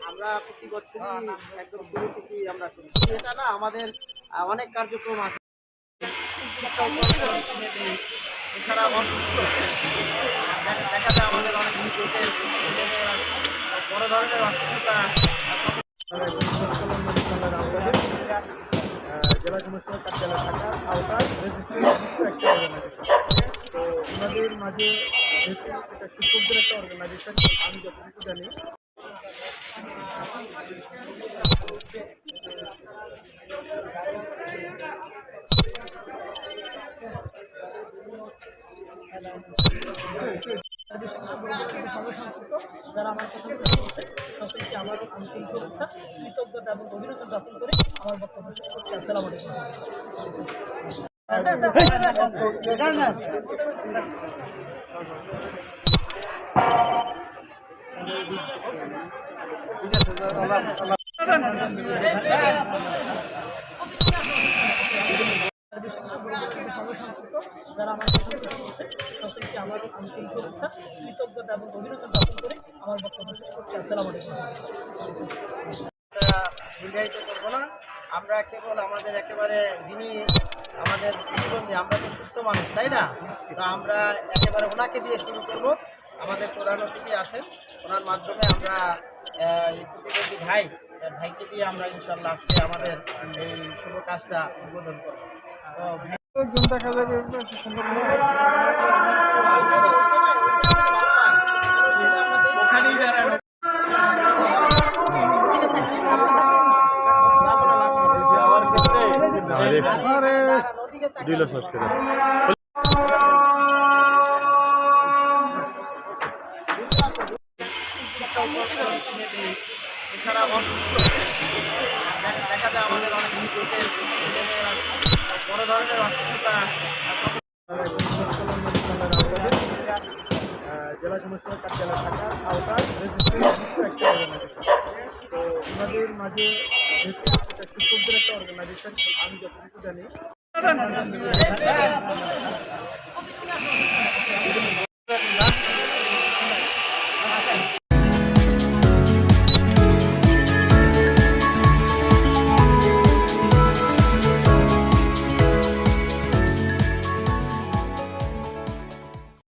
আমরা প্রতি বছরই একদম শুরু থেকেই আমরা করি। এটা না আমাদের অনেক কার্যক্রম আছে। এছাড়া অসুস্থ দেখা যায় আমাদের অনেক লোকের বড় ধরনের অসুস্থতা জেলা কমিশনার কার্যালয় থাকার আওতায় রেজিস্ট্রেশন একটা অর্গানাইজেশন। তো ওনাদের মাঝে যেহেতু এটা শিক্ষকদের একটা অর্গানাইজেশন, আমি যতটুকু জানি যারা আমার সাথে বলছে সকলকে আমার আন্তরিক শুভেচ্ছা, কৃতজ্ঞতা এবং অভিনন্দন জ্ঞাপন করে আমার বক্তব্য শেষ করছি। আসসালামু আলাইকুম। যারা আমার সাথে বলছে সকলকে আমার আন্তরিক শুভেচ্ছা, কৃতজ্ঞতা এবং অভিনন্দন জ্ঞাপন করে আমার বক্তব্য শেষ করছি। আসসালামু আলাইকুম। নির্ধারিত করবো না, আমরা কেবল আমাদের একেবারে যিনি আমাদের প্রতিবন্ধী, আমরা তো সুস্থ মানুষ তাই না, তো আমরা একেবারে ওনাকে দিয়ে শুরু করব। আমাদের প্রধান অতিথি আছেন, ওনার মাধ্যমে আমরা এই প্রতিবন্ধী ভাইকে দিয়ে আমরা ইনশাল্লাহ আজকে আমাদের এই শুভ কাজটা উদ্বোধন করবো। এছাড়া অসুস্থ দেখা যায় আমাদের অনেক লোকের বড় ধরনের অসুস্থতা জেলা কমিশনার কার্যালয় থাকার আওতায় রেজিস্ট্রেশন একটা অর্গানাইজেশন। তো ওনাদের মাঝে যেহেতু এটা শিক্ষকদের একটা অর্গানাইজেশন, আমি যতটুকু জানি